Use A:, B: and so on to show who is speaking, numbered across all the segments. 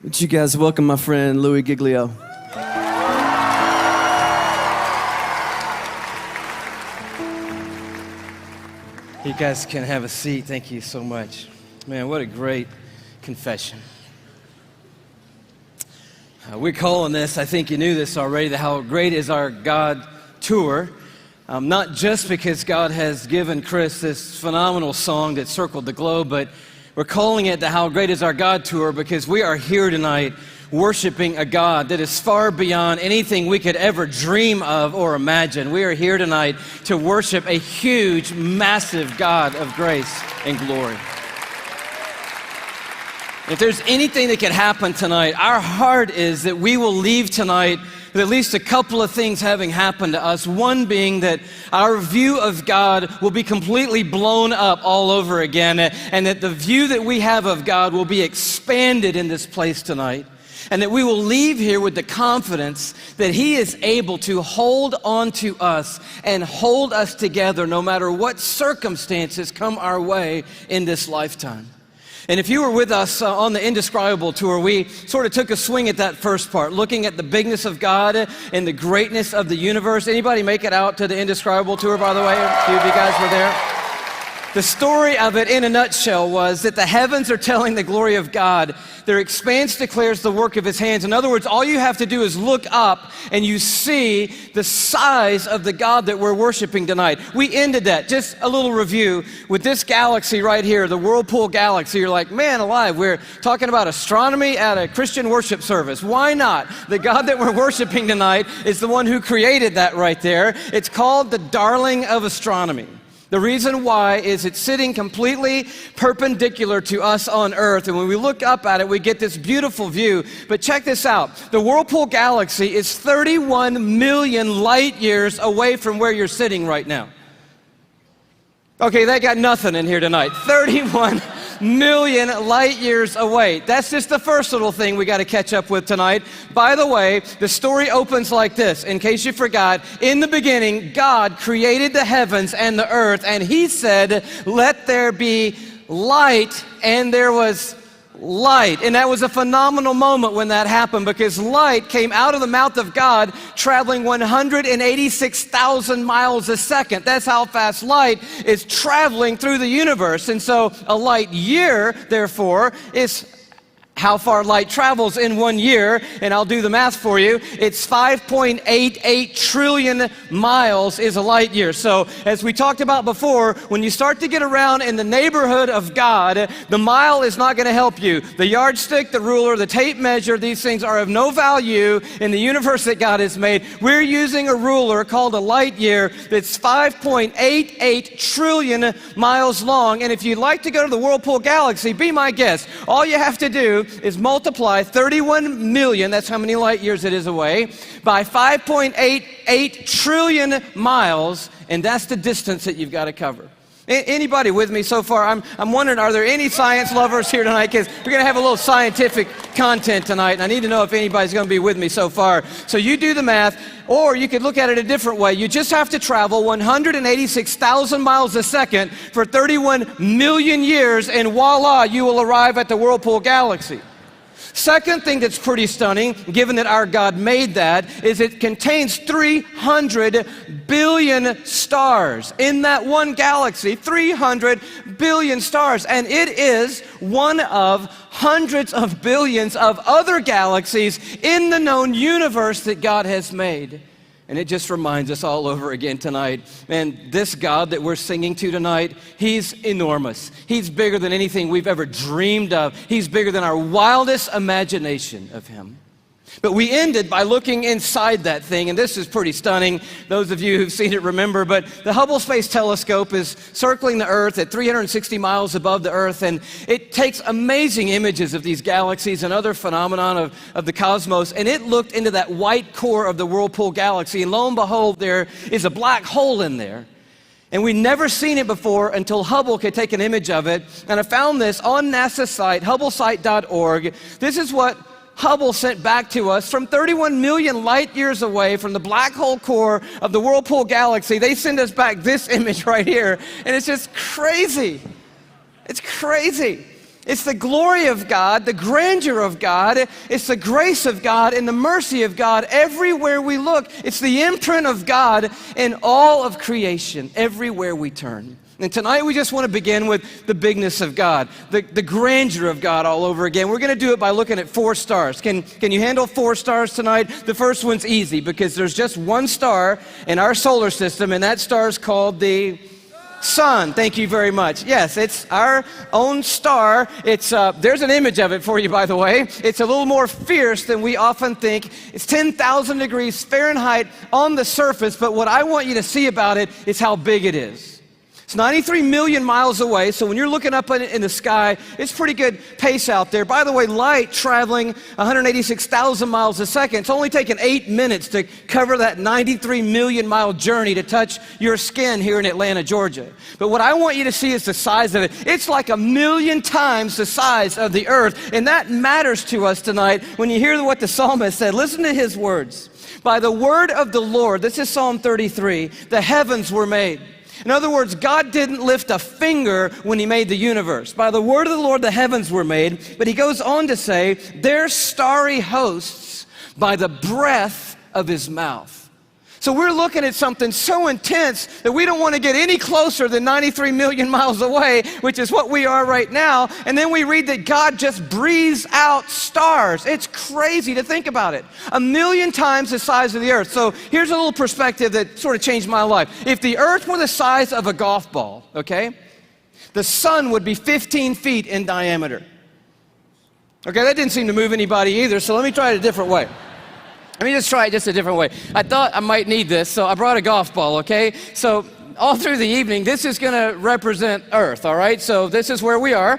A: Would you guys welcome my friend Louie Giglio? You guys can have a seat. Thank you so much. Man, what a great confession. We're calling this, I think you knew this already, the How Great Is Our God Tour. Not just because God has given Chris this phenomenal song that circled the globe, but we're calling it the How Great Is Our God Tour because we are here tonight worshiping a God that is far beyond anything we could ever dream of or imagine. We are here tonight to worship a huge, massive God of grace and glory. If there's anything that could happen tonight, our heart is that we will leave tonight with at least a couple of things having happened to us. One being that our view of God will be completely blown up all over again, and that the view that we have of God will be expanded in this place tonight, and that we will leave here with the confidence that He is able to hold on to us and hold us together no matter what circumstances come our way in this lifetime. And if you were with us on the Indescribable Tour, we sort of took a swing at that first part, looking at the bigness of God and the greatness of the universe. Anybody make it out to the Indescribable Tour, by the way? A few of you guys were there. The story of it in a nutshell was that the heavens are telling the glory of God. Their expanse declares the work of His hands. In other words, all you have to do is look up and you see the size of the God that we're worshiping tonight. We ended that, just a little review, with this galaxy right here, the Whirlpool Galaxy. You're like, man alive, we're talking about astronomy at a Christian worship service. Why not? The God that we're worshiping tonight is the one who created that right there. It's called the darling of astronomy. The reason why is it's sitting completely perpendicular to us on Earth, and when we look up at it, we get this beautiful view. But check this out. The Whirlpool Galaxy is 31 million light years away from where you're sitting right now. Okay, they got nothing in here tonight. 31 million light years away. That's just the first little thing we got to catch up with tonight. By the way, the story opens like this. In case you forgot, in the beginning, God created the heavens and the earth, and He said, "Let there be light," and there was light. And that was a phenomenal moment when that happened, because light came out of the mouth of God traveling 186,000 miles a second. That's how fast light is traveling through the universe. And so a light year, therefore, is how far light travels in 1 year, and I'll do the math for you. It's 5.88 trillion miles is a light year. So as we talked about before, when you start to get around in the neighborhood of God, the mile is not going to help you. The yardstick, the ruler, the tape measure, these things are of no value in the universe that God has made. We're using a ruler called a light year that's 5.88 trillion miles long. And if you'd like to go to the Whirlpool Galaxy, be my guest. All you have to do is multiply 31 million, that's how many light years it is away, by 5.88 trillion miles, and that's the distance that you've got to cover. Anybody with me so far? I'm wondering, are there any science lovers here tonight? Because we're going to have a little scientific content tonight, and I need to know if anybody's going to be with me so far. So you do the math, or you could look at it a different way. You just have to travel 186,000 miles a second for 31 million years, and voila, you will arrive at the Whirlpool Galaxy. Second thing that's pretty stunning, given that our God made that, is it contains 300 billion stars. In that one galaxy, 300 billion stars. And it is one of hundreds of billions of other galaxies in the known universe that God has made. And it just reminds us all over again tonight, man, this God that we're singing to tonight, He's enormous. He's bigger than anything we've ever dreamed of. He's bigger than our wildest imagination of Him. But we ended by looking inside that thing, and this is pretty stunning. Those of you who've seen it remember, but the Hubble Space Telescope is circling the Earth at 360 miles above the Earth, and it takes amazing images of these galaxies and other phenomenon of the cosmos, and it looked into that white core of the Whirlpool Galaxy, and lo and behold, there is a black hole in there. And we'd never seen it before until Hubble could take an image of it, and I found this on NASA's site, hubblesite.org. This is what Hubble sent back to us from 31 million light years away from the black hole core of the Whirlpool Galaxy. They send us back this image right here, and it's just crazy. It's crazy. It's the glory of God, the grandeur of God. It's the grace of God and the mercy of God everywhere we look. It's the imprint of God in all of creation, everywhere we turn. And tonight we just want to begin with the bigness of God, the grandeur of God all over again. We're going to do it by looking at 4 stars. Can you handle 4 stars tonight? The first one's easy because there's just one star in our solar system, and that star is called the sun. Thank you very much. Yes, it's our own star. It's there's an image of it for you, by the way. It's a little more fierce than we often think. It's 10,000 degrees Fahrenheit on the surface, but what I want you to see about it is how big it is. It's 93 million miles away, so when you're looking up in the sky, it's pretty good pace out there. By the way, light traveling 186,000 miles a second. It's only taken 8 minutes to cover that 93 million mile journey to touch your skin here in Atlanta, Georgia. But what I want you to see is the size of it. It's like 1,000,000 times the size of the earth, and that matters to us tonight when you hear what the psalmist said. Listen to his words. By the word of the Lord, this is Psalm 33, the heavens were made. In other words, God didn't lift a finger when he made the universe. By the word of the Lord, the heavens were made. But he goes on to say, their starry hosts by the breath of his mouth. So we're looking at something so intense that we don't want to get any closer than 93 million miles away, which is what we are right now. And then we read that God just breathes out stars. It's crazy to think about it. 1,000,000 times the size of the earth. So here's a little perspective that sort of changed my life. If the earth were the size of a golf ball, okay, the sun would be 15 feet in diameter. Okay, that didn't seem to move anybody either, so let me try it a different way. Let me just try it just a different way. I thought I might need this, so I brought a golf ball, okay? So all through the evening, this is going to represent Earth, all right? So this is where we are.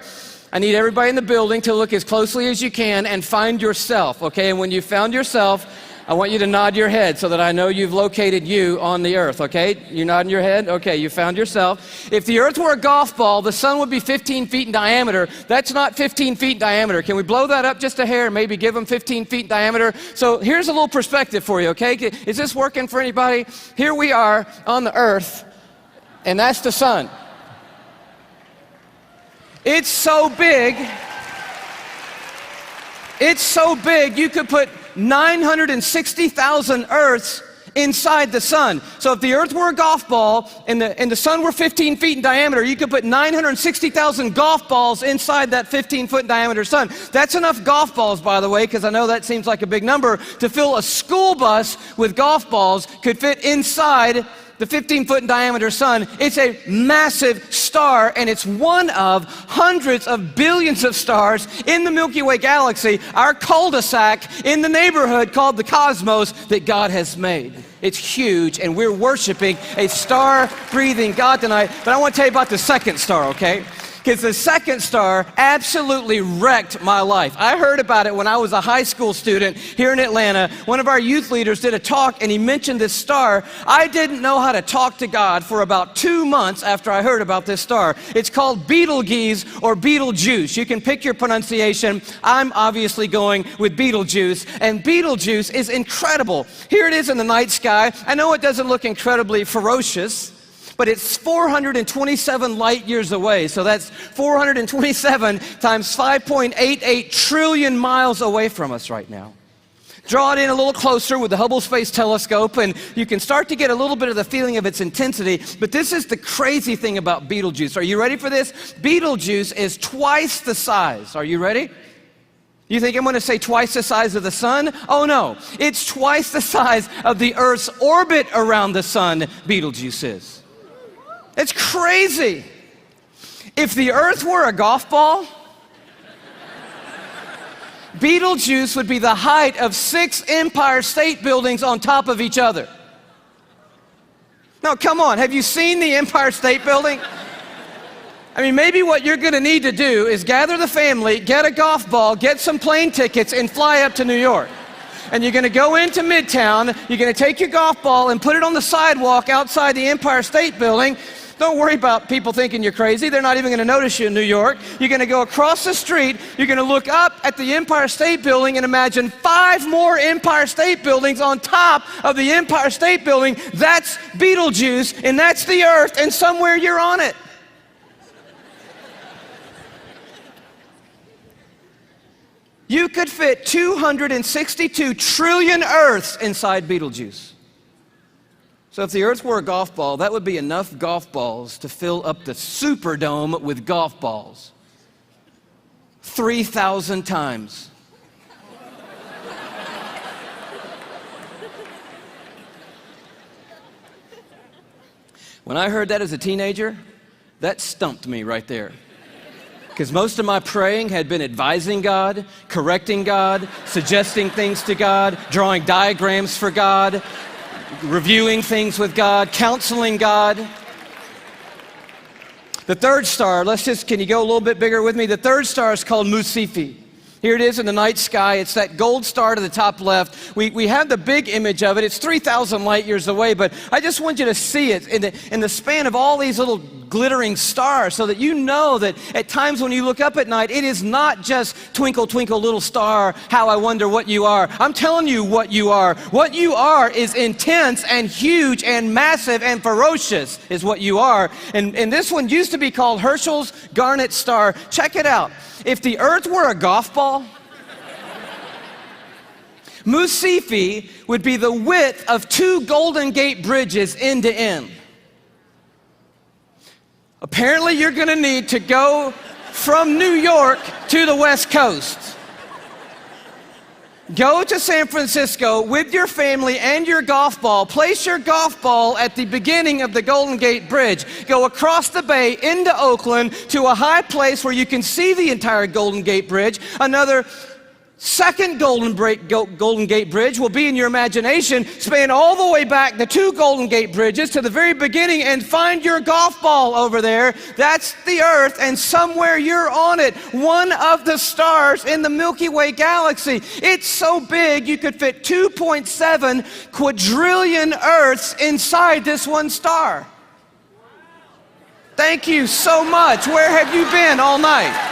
A: I need everybody in the building to look as closely as you can and find yourself, okay? And when you found yourself, I want you to nod your head so that I know you've located you on the earth, okay? You nodding your head? Okay, you found yourself. If the earth were a golf ball, the sun would be 15 feet in diameter. That's not 15 feet in diameter. Can we blow that up just a hair and maybe give them 15 feet in diameter? So here's a little perspective for you, okay? Is this working for anybody? Here we are on the earth, and that's the sun. It's so big. It's so big you could put 960,000 Earths inside the sun. So if the earth were a golf ball and the sun were 15 feet in diameter, you could put 960,000 golf balls inside that 15-foot diameter sun. That's enough golf balls, by the way, because I know that seems like a big number, to fill a school bus with golf balls could fit inside the 15-foot in diameter sun. It's a massive star, and it's one of hundreds of billions of stars in the Milky Way galaxy, our cul-de-sac in the neighborhood called the cosmos that God has made. It's huge, and we're worshiping a star-breathing God tonight. But I want to tell you about the second star, okay? Because the second star absolutely wrecked my life. I heard about it when I was a high school student here in Atlanta. One of our youth leaders did a talk, and he mentioned this star. I didn't know how to talk to God for about 2 months after I heard about this star. It's called Betelgeuse or Betelgeuse. You can pick your pronunciation. I'm obviously going with Betelgeuse, and Betelgeuse is incredible. Here it is in the night sky. I know it doesn't look incredibly ferocious, but it's 427 light years away. So that's 427 times 5.88 trillion miles away from us right now. Draw it in a little closer with the Hubble Space Telescope, and you can start to get a little bit of the feeling of its intensity. But this is the crazy thing about Betelgeuse. Are you ready for this? Betelgeuse is twice the size. Are you ready? You think I'm going to say twice the size of the sun? Oh no, it's twice the size of the Earth's orbit around the sun, Betelgeuse is. It's crazy. If the earth were a golf ball, Betelgeuse would be the height of 6 Empire State Buildings on top of each other. Now, come on, have you seen the Empire State Building? I mean, maybe what you're going to need to do is gather the family, get a golf ball, get some plane tickets, and fly up to New York. And you're going to go into Midtown, you're going to take your golf ball and put it on the sidewalk outside the Empire State Building. Don't worry about people thinking you're crazy. They're not even going to notice you in New York. You're going to go across the street. You're going to look up at the Empire State Building and imagine 5 more Empire State Buildings on top of the Empire State Building. That's Betelgeuse, and that's the earth, and somewhere you're on it. You could fit 262 trillion Earths inside Betelgeuse. So if the Earth were a golf ball, that would be enough golf balls to fill up the Superdome with golf balls. 3,000 times. When I heard that as a teenager, that stumped me right there. Because most of my praying had been advising God, correcting God, suggesting things to God, drawing diagrams for God, reviewing things with God, counseling God. The third star, can you go a little bit bigger with me? The third star is called Musifi. Here it is in the night sky. It's that gold star to the top left. We have the big image of it. It's 3,000 light years away, but I just want you to see it in the span of all these little glittering stars so that you know that at times when you look up at night, it is not just twinkle, twinkle, little star, how I wonder what you are. I'm telling you what you are. What you are is intense and huge and massive and ferocious is what you are. And this one used to be called Herschel's Garnet Star. Check it out. If the Earth were a golf ball, Musifi would be the width of 2 Golden Gate bridges end to end. Apparently, you're going to need to go from New York to the West Coast. Go to San Francisco with your family and your golf ball. Place your golf ball at the beginning of the Golden Gate Bridge. Go across the bay into Oakland to a high place where you can see the entire Golden Gate Bridge. Another second Golden Gate Bridge will be in your imagination. Span all the way back the 2 Golden Gate Bridges to the very beginning and find your golf ball over there. That's the Earth, and somewhere you're on it. One of the stars in the Milky Way galaxy. It's so big you could fit 2.7 quadrillion Earths inside this one star. Thank you so much. Where have you been all night?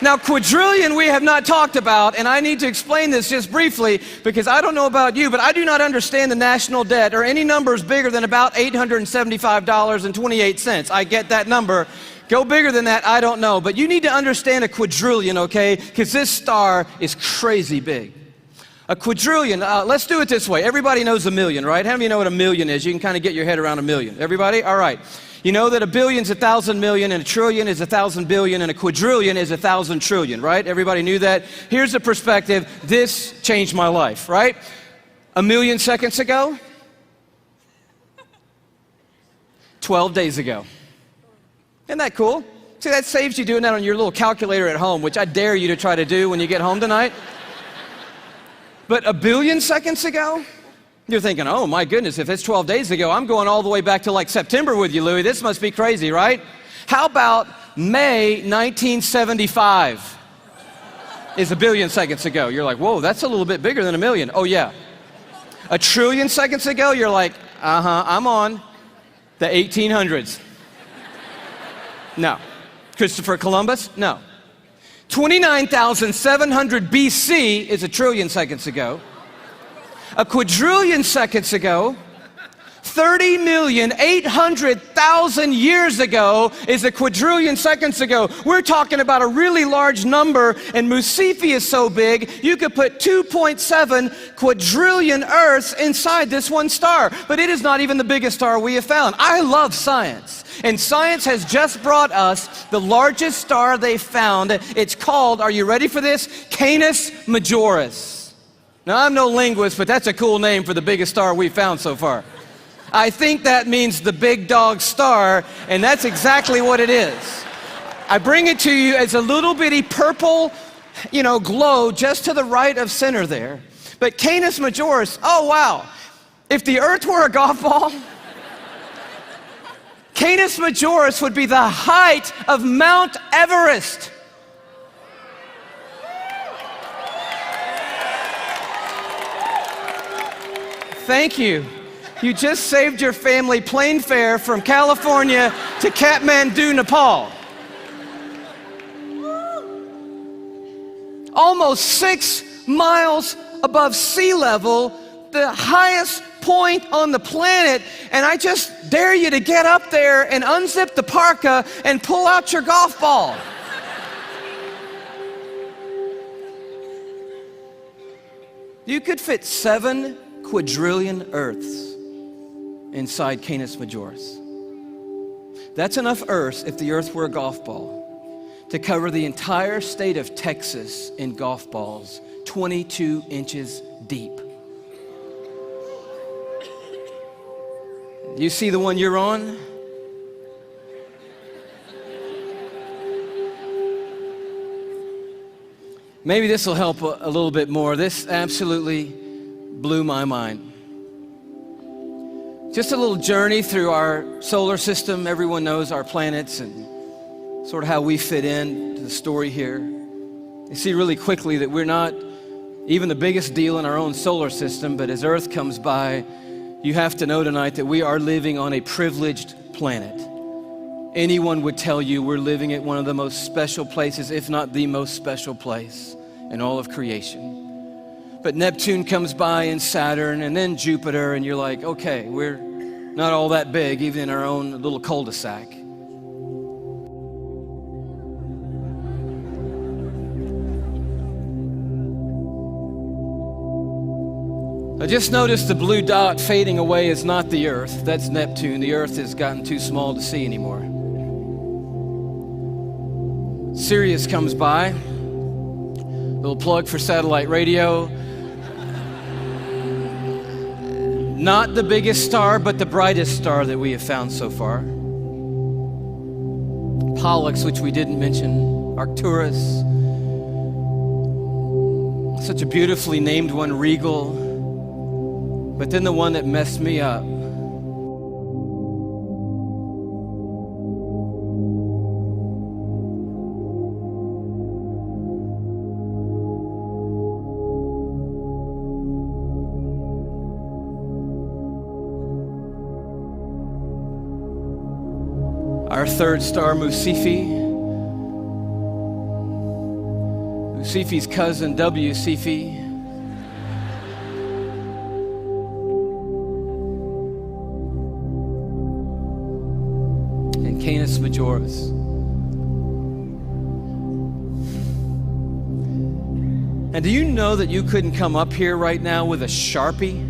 A: Now, quadrillion we have not talked about, and I need to explain this just briefly because I don't know about you, but I do not understand the national debt or any numbers bigger than about $875.28. I get that number. Go bigger than that, I don't know. But you need to understand a quadrillion, okay? Because this star is crazy big. A quadrillion, let's do it this way. Everybody knows a million, right? How many of you know what a million is? You can kind of get your head around a million. Everybody? All right. You know that a billion's 1,000 million, and a trillion is 1,000 billion, and a quadrillion is 1,000 trillion, right? Everybody knew that? Here's the perspective. This changed my life, right? A million seconds ago, 12 days ago. Isn't that cool? See, that saves you doing that on your little calculator at home, which I dare you to try to do when you get home tonight. But a billion seconds ago, you're thinking, oh my goodness, if it's 12 days ago, I'm going all the way back to like September with you, Louie. This must be crazy, right? How about May 1975 is a billion seconds ago? You're like, whoa, that's a little bit bigger than a million. Oh yeah. A trillion seconds ago, you're like, I'm on the 1800s. No. Christopher Columbus? No. 29,700 BC is a trillion seconds ago. A quadrillion seconds ago, 30,800,000 years ago is a quadrillion seconds ago. We're talking about a really large number, and Musifi is so big, you could put 2.7 quadrillion Earths inside this one star. But it is not even the biggest star we have found. I love science, and science has just brought us the largest star they found. It's called, are you ready for this? Canis Majoris. Now, I'm no linguist, but that's a cool name for the biggest star we've found so far. I think that means the big dog star, and that's exactly what it is. I bring it to you as a little bitty purple, glow just to the right of center there. But Canis Majoris, oh wow. If the Earth were a golf ball, Canis Majoris would be the height of Mount Everest. Thank you. You just saved your family plane fare from California to Kathmandu, Nepal. Almost 6 miles above sea level, the highest point on the planet, and I just dare you to get up there and unzip the parka and pull out your golf ball. You could fit 7 quadrillion Earths inside Canis Majoris. That's enough Earths, if the Earth were a golf ball, to cover the entire state of Texas in golf balls, 22 inches deep. You see the one you're on? Maybe this will help a little bit more. This absolutely blew my mind. Just a little journey through our solar system. Everyone knows our planets and sort of how we fit in to the story here. You see really quickly that we're not even the biggest deal in our own solar system, but as Earth comes by, you have to know tonight that we are living on a privileged planet. Anyone would tell you we're living at one of the most special places, if not the most special place in all of creation. But Neptune comes by and Saturn and then Jupiter, and you're like, okay, we're not all that big, even in our own little cul-de-sac. I just noticed the blue dot fading away is not the Earth. That's Neptune. The Earth has gotten too small to see anymore. Sirius comes by. Little plug for satellite radio. Not the biggest star, but the brightest star that we have found so far. Pollux, which we didn't mention. Arcturus. Such a beautifully named one, Regal. But then the one that messed me up. Our third star, Musifi. Musifi's cousin, W. Cephei. And Canis Majoris. And do you know that you couldn't come up here right now with a Sharpie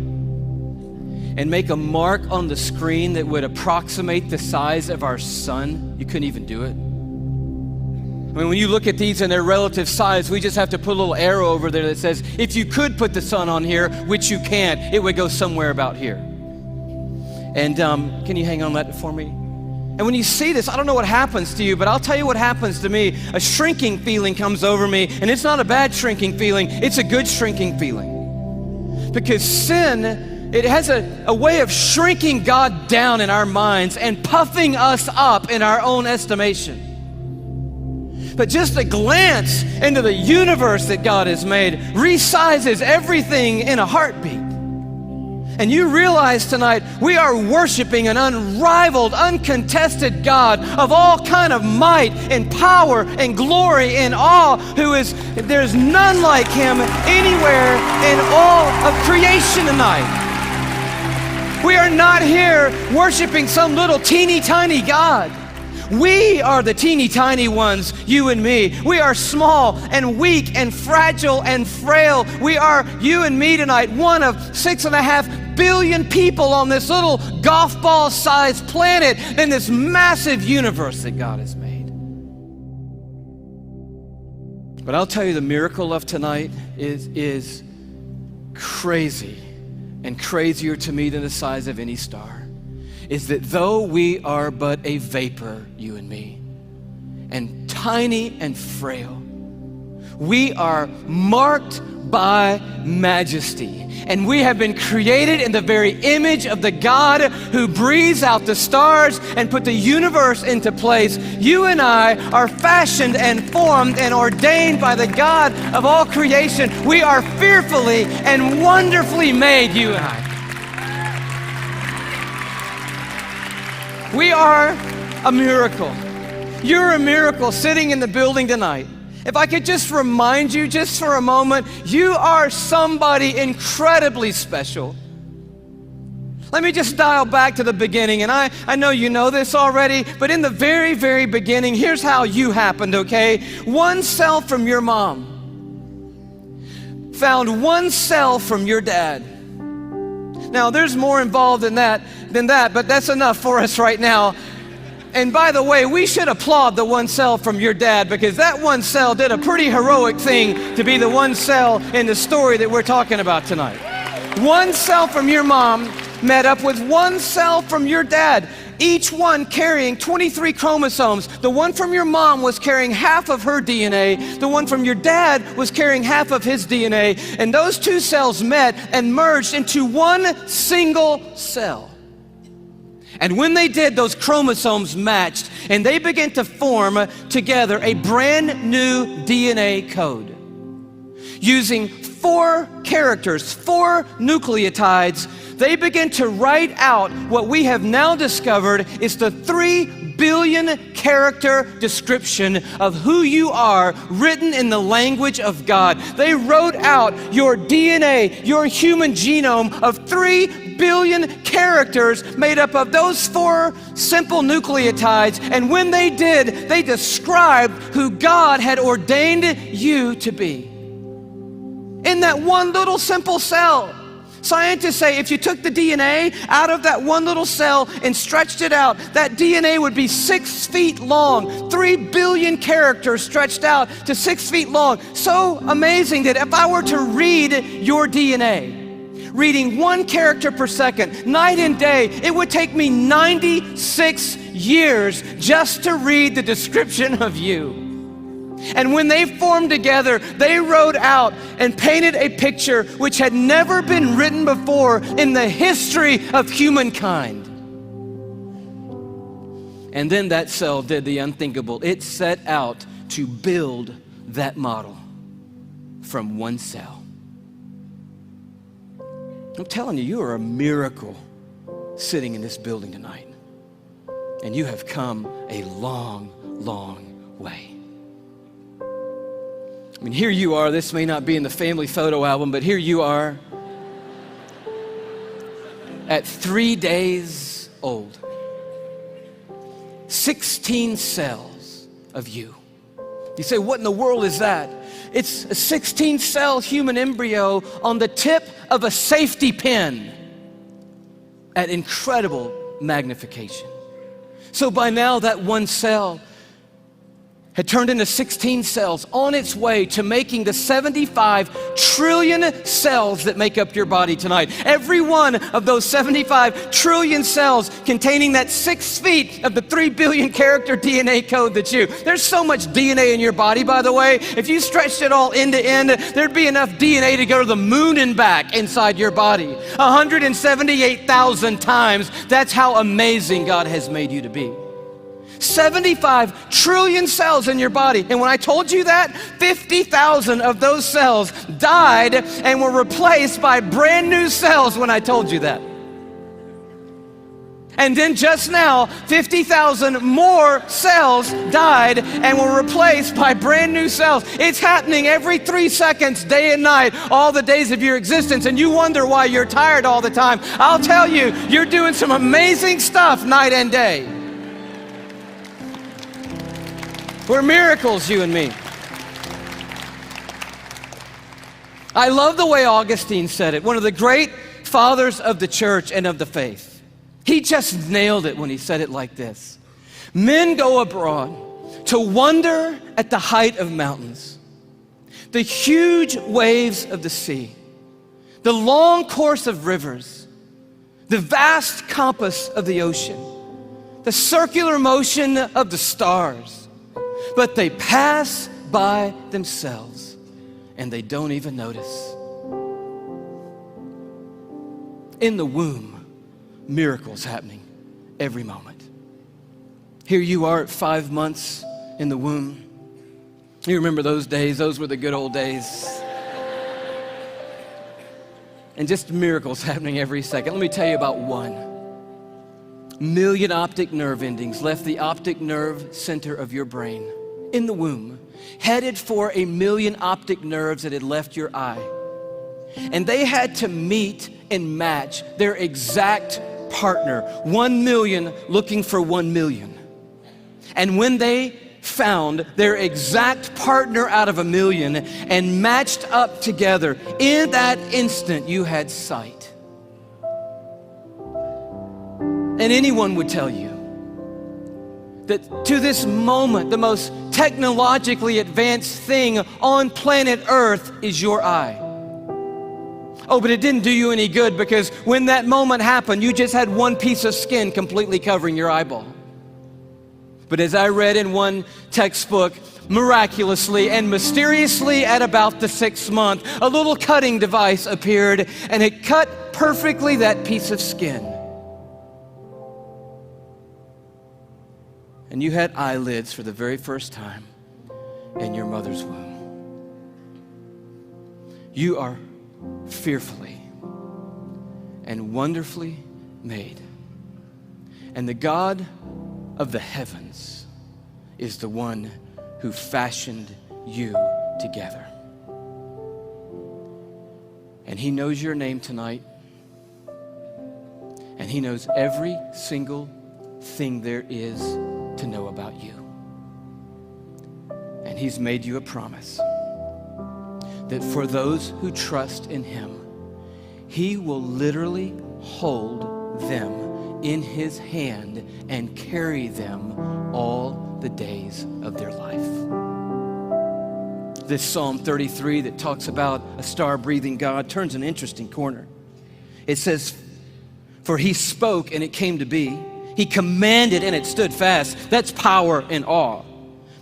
A: and make a mark on the screen that would approximate the size of our sun? You couldn't even do it. I mean, when you look at these in their relative size, we just have to put a little arrow over there that says, if you could put the sun on here, which you can't, it would go somewhere about here. And can you hang on that for me? And when you see this, I don't know what happens to you, but I'll tell you what happens to me. A shrinking feeling comes over me, and it's not a bad shrinking feeling, it's a good shrinking feeling. Because sin, it has a way of shrinking God down in our minds and puffing us up in our own estimation. But just a glance into the universe that God has made resizes everything in a heartbeat. And you realize tonight we are worshiping an unrivaled, uncontested God of all kind of might and power and glory and awe, there's none like him anywhere in all of creation tonight. We are not here worshiping some little teeny tiny God. We are the teeny tiny ones, you and me. We are small and weak and fragile and frail. We are, you and me tonight, one of 6.5 billion people on this little golf ball sized planet in this massive universe that God has made. But I'll tell you, the miracle of tonight is crazy. And crazier to me than the size of any star, is that though we are but a vapor, you and me, and tiny and frail, we are marked by majesty. And we have been created in the very image of the God who breathes out the stars and put the universe into place. You and I are fashioned and formed and ordained by the God of all creation. We are fearfully and wonderfully made, you and I. We are a miracle. You're a miracle sitting in the building tonight. If I could just remind you just for a moment, you are somebody incredibly special. Let me just dial back to the beginning, and I know you know this already, but in the very, very beginning, here's how you happened, okay? One cell from your mom found one cell from your dad. Now, there's more involved than that, but that's enough for us right now. And by the way, we should applaud the one cell from your dad, because that one cell did a pretty heroic thing to be the one cell in the story that we're talking about tonight. One cell from your mom met up with one cell from your dad, each one carrying 23 chromosomes. The one from your mom was carrying half of her DNA. The one from your dad was carrying half of his DNA. And those two cells met and merged into one single cell. And when they did, those chromosomes matched, and they began to form together a brand new DNA code. Using 4 characters, 4 nucleotides, they begin to write out what we have now discovered is the 3 billion character description of who you are, written in the language of God. They wrote out your DNA, your human genome of 3 billion characters made up of those 4 simple nucleotides. And when they did, they described who God had ordained you to be. In that one little simple cell. Scientists say if you took the DNA out of that one little cell and stretched it out, that DNA would be 6 feet long, 3 billion characters stretched out to 6 feet long. So amazing that if I were to read your DNA, reading 1 character per second, night and day, it would take me 96 years just to read the description of you. And when they formed together, they wrote out and painted a picture which had never been written before in the history of humankind. And then that cell did the unthinkable. It set out to build that model from one cell. I'm telling you, you are a miracle sitting in this building tonight. And you have come a long, long way. I mean, here you are. This may not be in the family photo album, but here you are at 3 days old. 16 cells of you. You say, what in the world is that? It's a 16-cell human embryo on the tip of a safety pin at incredible magnification. So by now, that one cell had turned into 16 cells on its way to making the 75 trillion cells that make up your body tonight. Every one of those 75 trillion cells containing that 6 feet of the 3 billion character DNA code that you. There's so much DNA in your body, by the way. If you stretched it all end to end, there'd be enough DNA to go to the moon and back inside your body. 178,000 times. That's how amazing God has made you to be. 75 trillion cells in your body. And when I told you that, 50,000 of those cells died and were replaced by brand new cells when I told you that. And then just now, 50,000 more cells died and were replaced by brand new cells. It's happening every 3 seconds, day and night, all the days of your existence. And you wonder why you're tired all the time. I'll tell you, you're doing some amazing stuff night and day. We're miracles, you and me. I love the way Augustine said it, one of the great fathers of the church and of the faith. He just nailed it when he said it like this. Men go abroad to wonder at the height of mountains, the huge waves of the sea, the long course of rivers, the vast compass of the ocean, the circular motion of the stars. But they pass by themselves and they don't even notice. In the womb, miracles happening every moment. Here you are at 5 months in the womb. You remember those days? Those were the good old days. And just miracles happening every second. Let me tell you about one. 1 million optic nerve endings left the optic nerve center of your brain in the womb, headed for 1 million optic nerves that had left your eye. And they had to meet and match their exact partner, 1 million looking for 1 million. And when they found their exact partner out of 1 million and matched up together, in that instant you had sight. And anyone would tell you that to this moment, the most technologically advanced thing on planet Earth is your eye. Oh, but it didn't do you any good, because when that moment happened, you just had one piece of skin completely covering your eyeball. But as I read in one textbook, miraculously and mysteriously at about the 6th month, a little cutting device appeared, and it cut perfectly that piece of skin. And you had eyelids for the very first time in your mother's womb. You are fearfully and wonderfully made. And the God of the heavens is the one who fashioned you together. And he knows your name tonight. And he knows every single thing there is to know about you. And he's made you a promise that for those who trust in him, he will literally hold them in his hand and carry them all the days of their life. This Psalm 33 that talks about a star-breathing God turns an interesting corner. It says, "For he spoke and it came to be. He commanded and it stood fast." That's power and awe.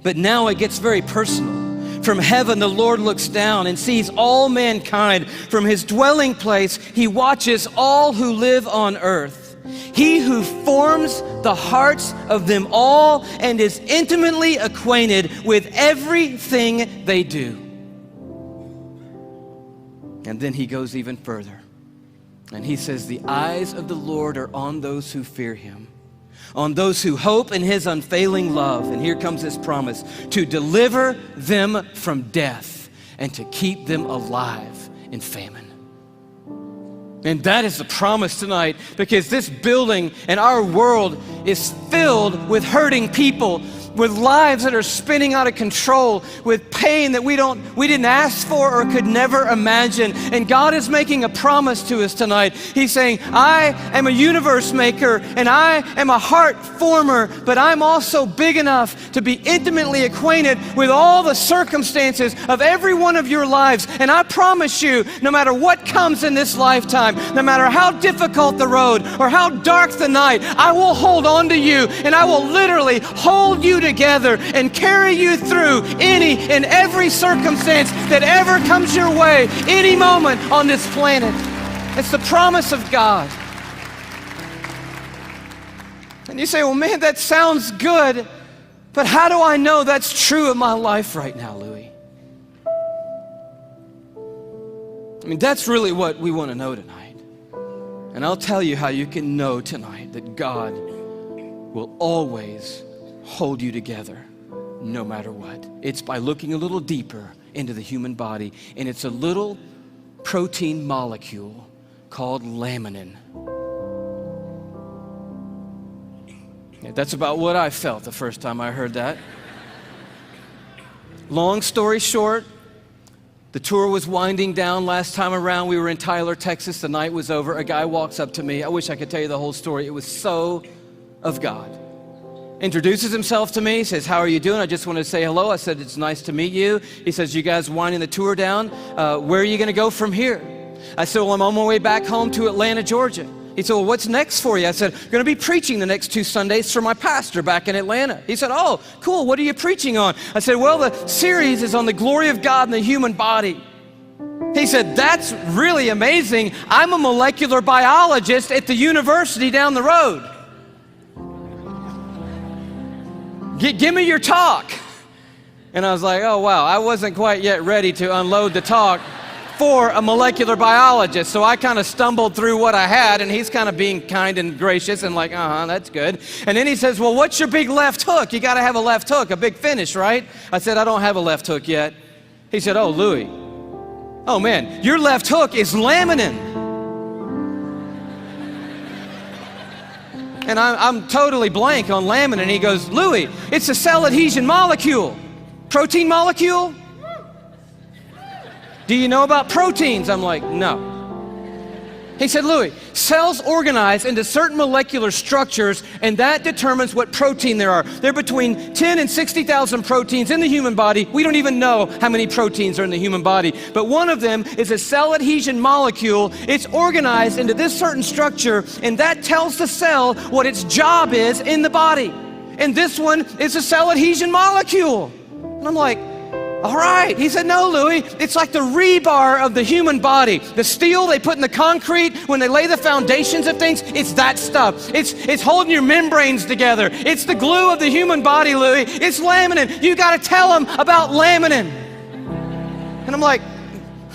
A: But now it gets very personal. From heaven, the Lord looks down and sees all mankind. From his dwelling place, he watches all who live on earth. He who forms the hearts of them all and is intimately acquainted with everything they do. And then he goes even further. And he says, "The eyes of the Lord are on those who fear him, on those who hope in his unfailing love." And here comes his promise, "to deliver them from death and to keep them alive in famine." And that is the promise tonight, because this building and our world is filled with hurting people, with lives that are spinning out of control, with pain that we didn't ask for or could never imagine. And God is making a promise to us tonight. He's saying, "I am a universe maker and I am a heart former, but I'm also big enough to be intimately acquainted with all the circumstances of every one of your lives. And I promise you, no matter what comes in this lifetime, no matter how difficult the road or how dark the night, I will hold on to you, and I will literally hold you together and carry you through any and every circumstance that ever comes your way, any moment on this planet." It's the promise of God. And you say, "Well, man, that sounds good, but how do I know that's true of my life right now, Louie?" I mean, that's really what we want to know tonight. And I'll tell you how you can know tonight that God will always hold you together no matter what. It's by looking a little deeper into the human body, and it's a little protein molecule called laminin. Yeah, that's about what I felt the first time I heard that. Long story short, the tour was winding down last time around. We were in Tyler, Texas. The night was over. A guy walks up to me. I wish I could tell you the whole story. It was so of God. Introduces himself to me, says, "How are you doing? I just wanted to say hello." I said, "It's nice to meet you." He says, "You guys winding the tour down? Where are you going to go from here?" I said, "Well, I'm on my way back home to Atlanta, Georgia." He said, "Well, what's next for you?" I said, "I'm going to be preaching the next 2 Sundays for my pastor back in Atlanta." He said, "Oh, cool. What are you preaching on?" I said, "Well, the series is on the glory of God in the human body." He said, "That's really amazing. I'm a molecular biologist at the university down the road. Give me your talk." And I was like, oh, wow, I wasn't quite yet ready to unload the talk for a molecular biologist. So I kind of stumbled through what I had, and he's kind of being kind and gracious and like, that's good. And then he says, "Well, what's your big left hook? You got to have a left hook, a big finish, right?" I said, "I don't have a left hook yet." He said, "Oh, Louie, Oh man, your left hook is laminin. And I'm totally blank on laminin. He goes, Louie, it's a cell adhesion molecule. Protein molecule? Do you know about proteins? I'm like, no. He said, Louie, cells organize into certain molecular structures, and that determines what protein there are. There are between 10 and 60,000 proteins in the human body. We don't even know how many proteins are in the human body, but one of them is a cell adhesion molecule. It's organized into this certain structure, and that tells the cell what its job is in the body. And this one is a cell adhesion molecule. And I'm like, all right. He said, no, Louie, it's like the rebar of the human body. The steel they put in the concrete when they lay the foundations of things, it's that stuff. It's holding your membranes together. It's the glue of the human body, Louie. It's laminin. You got to tell them about laminin. And I'm like,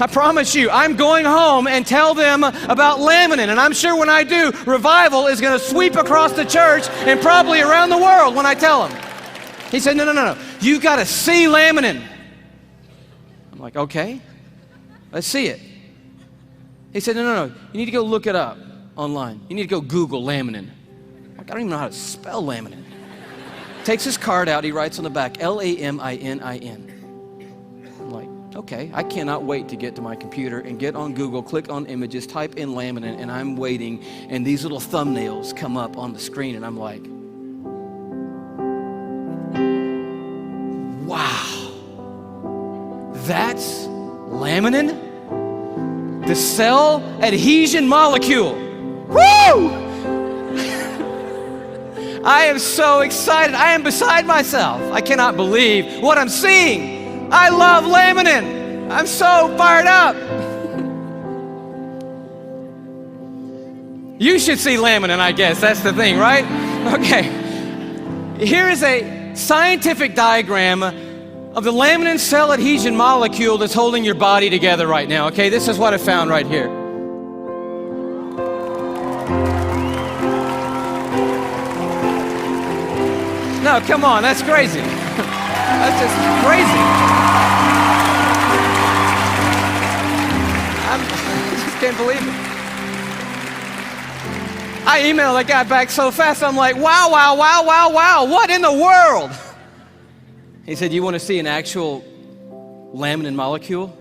A: I promise you, I'm going home and tell them about laminin. And I'm sure when I do, revival is going to sweep across the church and probably around the world when I tell them. He said, no. You got to see laminin. I'm like, okay, let's see it. He said, no. You need to go look it up online. You need to go Google laminin. I'm like, I don't even know how to spell laminin. Takes his card out. He writes on the back, Laminin. I'm like, okay, I cannot wait to get to my computer and get on Google, click on images, type in laminin, and I'm waiting, and these little thumbnails come up on the screen, and I'm like, wow. That's laminin, the cell adhesion molecule. Woo! I am so excited. I am beside myself. I cannot believe what I'm seeing. I love laminin. I'm so fired up. You should see laminin, I guess. That's the thing, right? Okay. Here is a scientific diagram of the laminin cell adhesion molecule that's holding your body together right now, okay? This is what I found right here. No, come on, that's crazy. That's just crazy. I just can't believe it. I emailed that guy back so fast, I'm like, wow, what in the world? He said, you want to see an actual laminin molecule?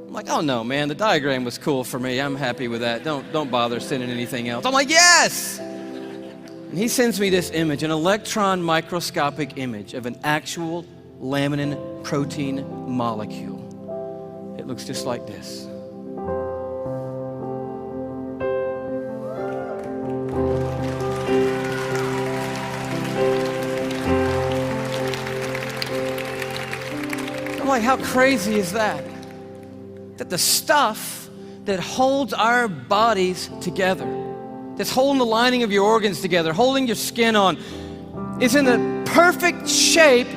A: I'm like, oh no, man, the diagram was cool for me. I'm happy with that. Don't bother sending anything else. I'm like, yes! And he sends me this image, an electron microscopic image of an actual laminin protein molecule. It looks just like this. Like, how crazy is that? That the stuff that holds our bodies together, that's holding the lining of your organs together, holding your skin on, is in the perfect shape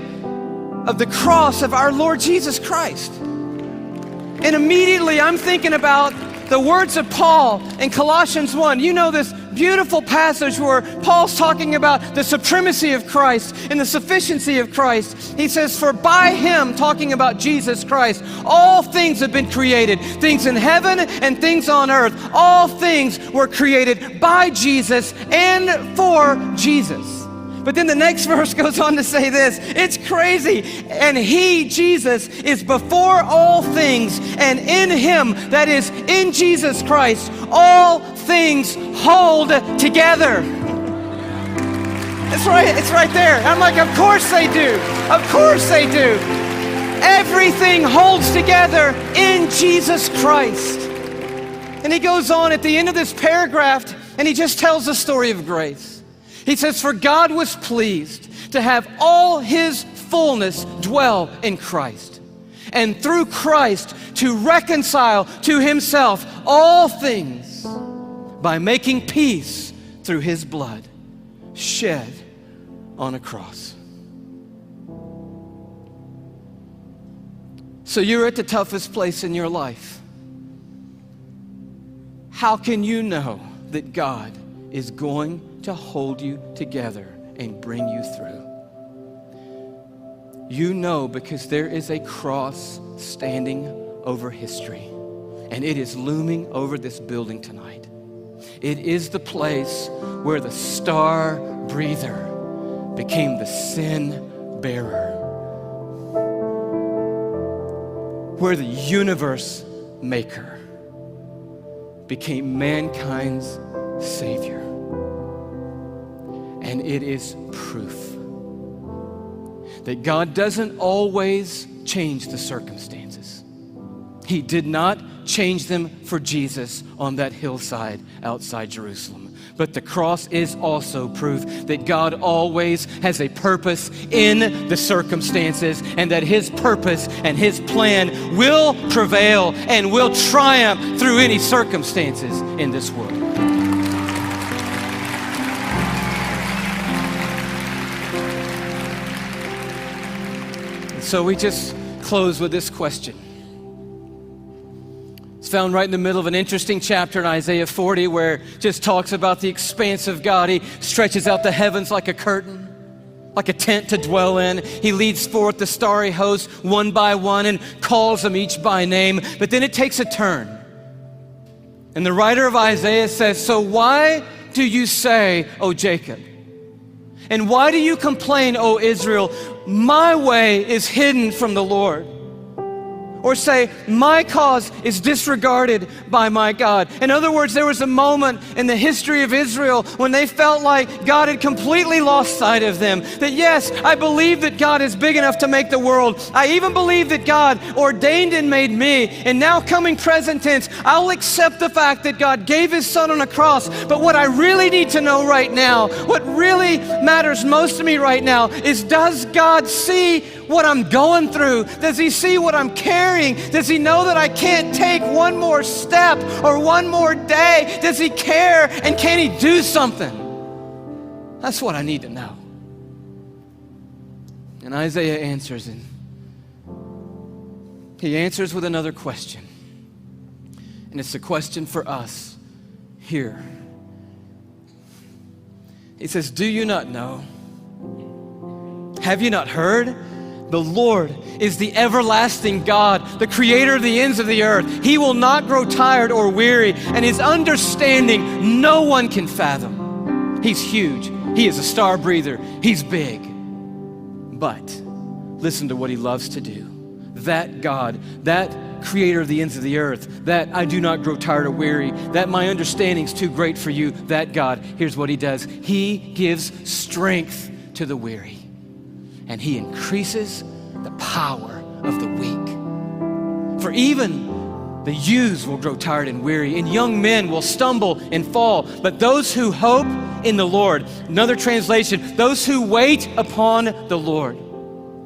A: of the cross of our Lord Jesus Christ. And immediately I'm thinking about the words of Paul in Colossians 1. You know this beautiful passage where Paul's talking about the supremacy of Christ and the sufficiency of Christ. He says, for by him, talking about Jesus Christ, all things have been created, things in heaven and things on earth. All things were created by Jesus and for Jesus. But then the next verse goes on to say this, it's crazy. And he, Jesus, is before all things, and in him, that is, in Jesus Christ, all things hold together. It's right there. I'm like, of course they do. Of course they do. Everything holds together in Jesus Christ. And he goes on at the end of this paragraph, and he just tells the story of grace. He says, for God was pleased to have all his fullness dwell in Christ, and through Christ to reconcile to himself all things by making peace through his blood shed on a cross. So you're at the toughest place in your life. How can you know that God is going to hold you together and bring you through? You know, because there is a cross standing over history, and it is looming over this building tonight. It is the place where the star breather became the sin bearer, where the universe maker became mankind's Savior. And it is proof that God doesn't always change the circumstances. He did not change them for Jesus on that hillside outside Jerusalem. But the cross is also proof that God always has a purpose in the circumstances, and that His purpose and His plan will prevail and will triumph through any circumstances in this world. So we just close with this question. It's found right in the middle of an interesting chapter in Isaiah 40 where it just talks about the expanse of God. He stretches out the heavens like a curtain, like a tent to dwell in. He leads forth the starry host one by one and calls them each by name. But then it takes a turn. And the writer of Isaiah says, "So why do you say, O Jacob? And why do you complain, O Israel? My way is hidden from the Lord." Or say, "My cause is disregarded by my God." In other words, there was a moment in the history of Israel when they felt like God had completely lost sight of them. That yes, I believe that God is big enough to make the world. I even believe that God ordained and made me. And now coming present tense, I'll accept the fact that God gave His Son on a cross. But what I really need to know right now, what really matters most to me right now is, does God see what I'm going through? Does He see what I'm carrying? Does He know that I can't take one more step or one more day? Does He care, and can He do something? That's what I need to know. And Isaiah answers, and he answers with another question. And it's a question for us here. He says, "Do you not know? Have you not heard? The Lord is the everlasting God, the creator of the ends of the earth. He will not grow tired or weary, and His understanding no one can fathom." He's huge. He is a star breather. He's big. But listen to what He loves to do. That God, that creator of the ends of the earth, that I do not grow tired or weary, that my understanding's too great for you, that God, here's what He does. He gives strength to the weary, and He increases the power of the weak. For even the youths will grow tired and weary, and young men will stumble and fall. But those who hope in the Lord, another translation, those who wait upon the Lord.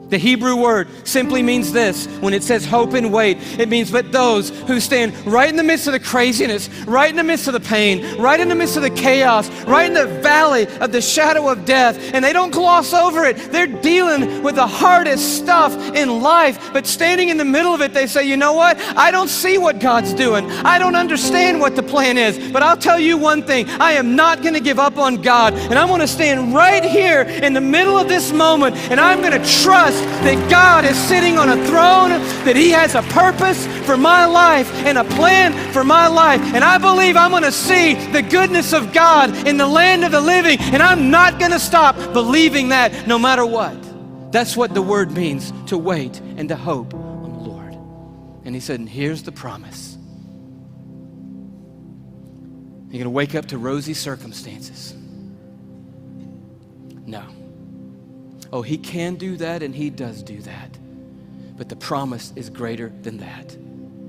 A: The Hebrew word simply means this. When it says hope and wait, it means but those who stand right in the midst of the craziness, right in the midst of the pain, right in the midst of the chaos, right in the valley of the shadow of death, and they don't gloss over it. They're dealing with the hardest stuff in life, but standing in the middle of it, they say, "You know what? I don't see what God's doing. I don't understand what the plan is, but I'll tell you one thing. I am not going to give up on God, and I'm going to stand right here in the middle of this moment, and I'm going to trust that God is sitting on a throne, that He has a purpose for my life and a plan for my life. And I believe I'm going to see the goodness of God in the land of the living, and I'm not going to stop believing that no matter what." That's what the word means, to wait and to hope on the Lord. And He said, and here's the promise. You're going to wake up to rosy circumstances. No. Oh, He can do that, and He does do that. But the promise is greater than that.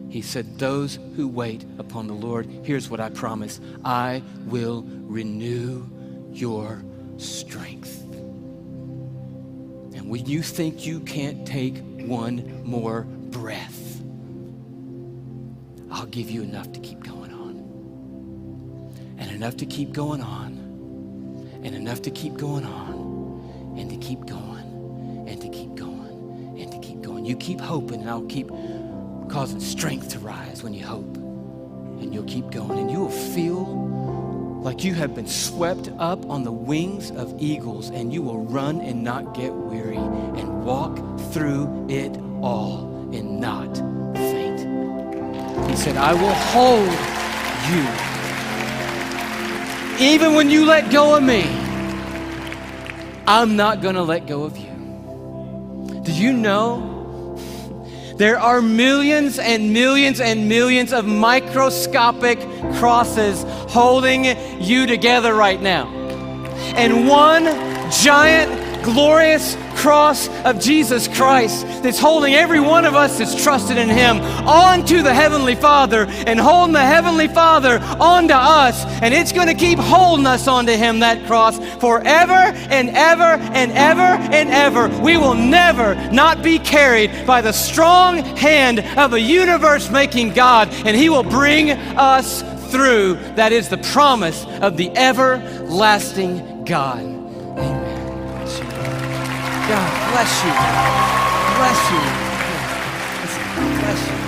A: He said, those who wait upon the Lord, here's what I promise: I will renew your strength. And when you think you can't take one more breath, I'll give you enough to keep going on. And enough to keep going on. And enough to keep going on. And to keep going, and to keep going, and to keep going. You keep hoping, and I'll keep causing strength to rise when you hope. And you'll keep going, and you will feel like you have been swept up on the wings of eagles, and you will run and not get weary, and walk through it all and not faint. He said, I will hold you. Even when you let go of me, I'm not going to let go of you. Did you know there are millions and millions and millions of microscopic crosses holding you together right now? And one giant, glorious cross of Jesus Christ that's holding every one of us that's trusted in Him onto the Heavenly Father and holding the Heavenly Father onto us. And it's going to keep holding us onto Him, that cross, forever and ever and ever and ever. We will never not be carried by the strong hand of a universe-making God, and He will bring us through. That is the promise of the everlasting God. Amen. God bless you. Bless you. Bless you.